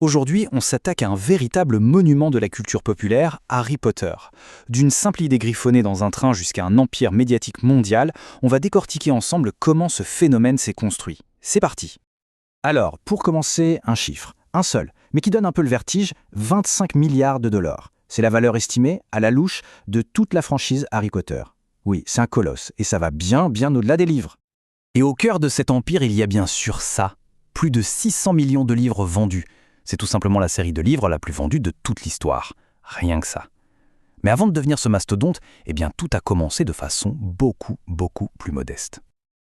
Aujourd'hui, on s'attaque à un véritable monument de la culture populaire, Harry Potter. D'une simple idée griffonnée dans un train jusqu'à un empire médiatique mondial, on va décortiquer ensemble comment ce phénomène s'est construit. C'est parti. Alors, pour commencer, un chiffre, un seul, mais qui donne un peu le vertige, 25 milliards de dollars. C'est la valeur estimée, à la louche, de toute la franchise Harry Potter. Oui, c'est un colosse, et ça va bien au-delà des livres. Et au cœur de cet empire, il y a bien sûr ça. Plus de 600 millions de livres vendus. C'est tout simplement la série de livres la plus vendue de toute l'histoire. Rien que ça. Mais avant de devenir ce mastodonte, eh bien tout a commencé de façon beaucoup plus modeste.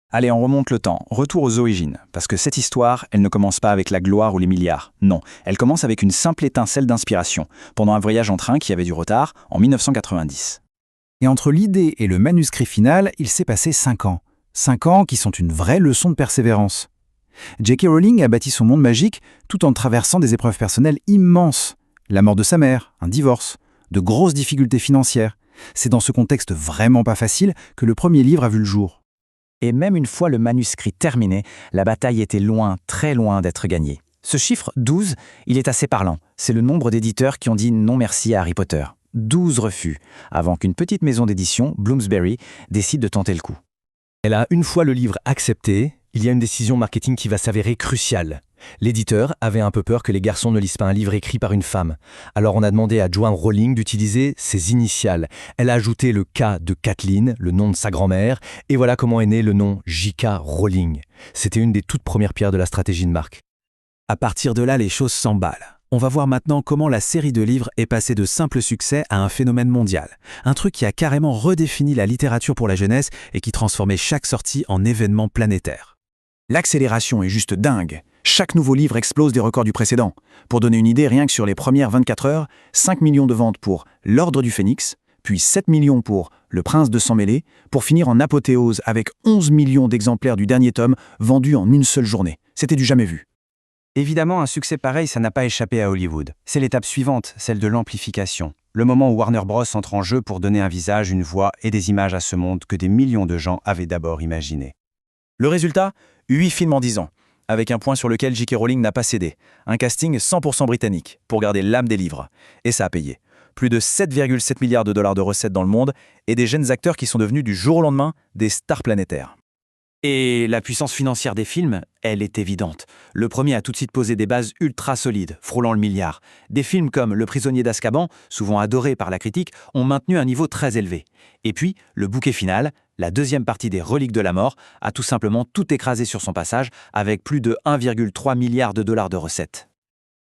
Allez, on remonte le temps, retour aux origines, parce que cette histoire, elle ne commence pas avec la gloire ou les milliards. Non, elle commence avec une simple étincelle d'inspiration, pendant un voyage en train qui avait du retard, en 1990. Et entre l'idée et le manuscrit final, il s'est passé 5 ans. 5 ans qui sont une vraie leçon de persévérance. J.K. Rowling a bâti son monde magique tout en traversant des épreuves personnelles immenses. La mort de sa mère, un divorce, de grosses difficultés financières. C'est dans ce contexte vraiment pas facile que le premier livre a vu le jour. Et même une fois le manuscrit terminé, la bataille était loin, très loin d'être gagnée. Ce chiffre, 12, il est assez parlant. C'est le nombre d'éditeurs qui ont dit non merci à Harry Potter. 12 refus, avant qu'une petite maison d'édition, Bloomsbury, décide de tenter le coup. Et là, une fois le livre accepté, il y a une décision marketing qui va s'avérer cruciale. L'éditeur avait un peu peur que les garçons ne lisent pas un livre écrit par une femme. Alors on a demandé à Joanne Rowling d'utiliser ses initiales. Elle a ajouté le K de Kathleen, le nom de sa grand-mère, et voilà comment est né le nom J.K. Rowling. C'était une des toutes premières pierres de la stratégie de marque. À partir de là, les choses s'emballent. On va voir maintenant comment la série de livres est passée de simple succès à un phénomène mondial. Un truc qui a carrément redéfini la littérature pour la jeunesse et qui transformait chaque sortie en événement planétaire. L'accélération est juste dingue. Chaque nouveau livre explose des records du précédent. Pour donner une idée, rien que sur les premières 24 heures, 5 millions de ventes pour L'Ordre du Phénix, puis 7 millions pour Le Prince de Sang Mêlé, pour finir en apothéose avec 11 millions d'exemplaires du dernier tome vendus en une seule journée. C'était du jamais vu. Évidemment, un succès pareil, ça n'a pas échappé à Hollywood. C'est l'étape suivante, celle de l'amplification. Le moment où Warner Bros entre en jeu pour donner un visage, une voix et des images à ce monde que des millions de gens avaient d'abord imaginé. Le résultat ? 8 films en 10 ans, avec un point sur lequel J.K. Rowling n'a pas cédé. Un casting 100% britannique, pour garder l'âme des livres. Et ça a payé. Plus de 7,7 milliards de dollars de recettes dans le monde, et des jeunes acteurs qui sont devenus du jour au lendemain des stars planétaires. Et la puissance financière des films, elle est évidente. Le premier a tout de suite posé des bases ultra solides, frôlant le milliard. Des films comme Le Prisonnier d'Azkaban, souvent adorés par la critique, ont maintenu un niveau très élevé. Et puis, le bouquet final, la deuxième partie des Reliques de la Mort, a tout simplement tout écrasé sur son passage, avec plus de 1,3 milliard de dollars de recettes.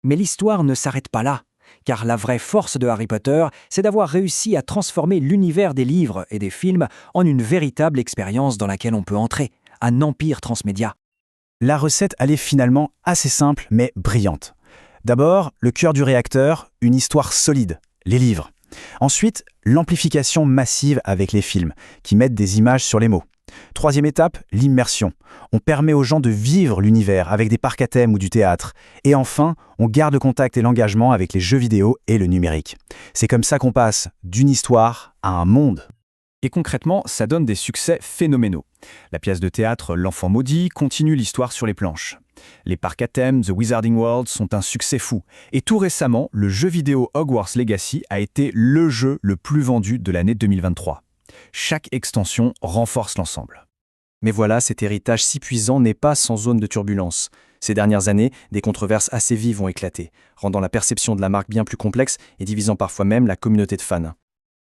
Mais l'histoire ne s'arrête pas là. Car la vraie force de Harry Potter, c'est d'avoir réussi à transformer l'univers des livres et des films en une véritable expérience dans laquelle on peut entrer. Un empire transmédia. La recette, elle est finalement assez simple, mais brillante. D'abord, le cœur du réacteur, une histoire solide, les livres. Ensuite, l'amplification massive avec les films, qui mettent des images sur les mots. Troisième étape, l'immersion. On permet aux gens de vivre l'univers avec des parcs à thème ou du théâtre. Et enfin, on garde le contact et l'engagement avec les jeux vidéo et le numérique. C'est comme ça qu'on passe d'une histoire à un monde. Et concrètement, ça donne des succès phénoménaux. La pièce de théâtre L'Enfant Maudit continue l'histoire sur les planches. Les parcs à thème The Wizarding World sont un succès fou. Et tout récemment, le jeu vidéo Hogwarts Legacy a été le jeu le plus vendu de l'année 2023. Chaque extension renforce l'ensemble. Mais voilà, cet héritage si puissant n'est pas sans zone de turbulence. Ces dernières années, des controverses assez vives ont éclaté, rendant la perception de la marque bien plus complexe et divisant parfois même la communauté de fans.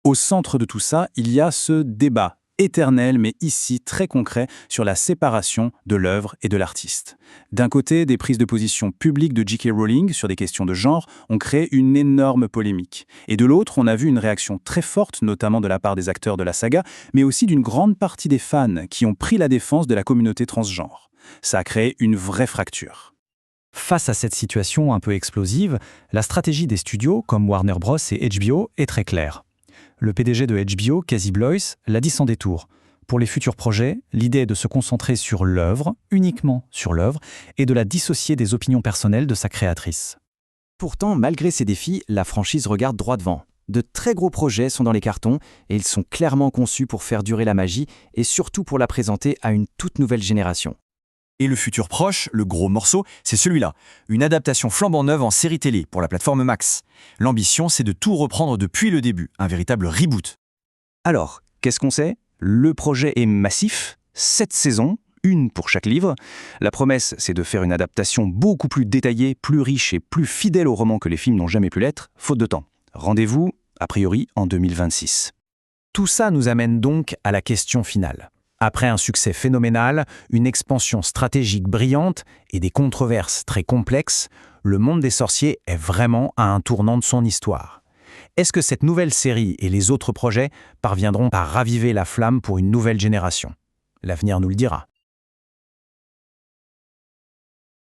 Au centre de tout ça, il y a ce débat éternel, mais ici très concret, sur la séparation de l'œuvre et de l'artiste. D'un côté, des prises de position publiques de J.K. Rowling sur des questions de genre ont créé une énorme polémique. Et de l'autre, on a vu une réaction très forte, notamment de la part des acteurs de la saga, mais aussi d'une grande partie des fans qui ont pris la défense de la communauté transgenre. Ça a créé une vraie fracture. Face à cette situation un peu explosive, la stratégie des studios, comme Warner Bros. Et HBO, est très claire. Le PDG de HBO, Casey Bloys, l'a dit sans détour. Pour les futurs projets, l'idée est de se concentrer sur l'œuvre, uniquement sur l'œuvre, et de la dissocier des opinions personnelles de sa créatrice. Pourtant, malgré ces défis, la franchise regarde droit devant. De très gros projets sont dans les cartons et ils sont clairement conçus pour faire durer la magie et surtout pour la présenter à une toute nouvelle génération. Et le futur proche, le gros morceau, c'est celui-là. Une adaptation flambant neuve en série télé pour la plateforme Max. L'ambition, c'est de tout reprendre depuis le début, un véritable reboot. Alors, qu'est-ce qu'on sait? Le projet est massif, 7 saisons, une pour chaque livre. La promesse, c'est de faire une adaptation beaucoup plus détaillée, plus riche et plus fidèle au roman que les films n'ont jamais pu l'être, faute de temps. Rendez-vous, a priori, en 2026. Tout ça nous amène donc à la question finale. Après un succès phénoménal, une expansion stratégique brillante et des controverses très complexes, Le Monde des Sorciers est vraiment à un tournant de son histoire. Est-ce que cette nouvelle série et les autres projets parviendront à raviver la flamme pour une nouvelle génération? L'avenir nous le dira.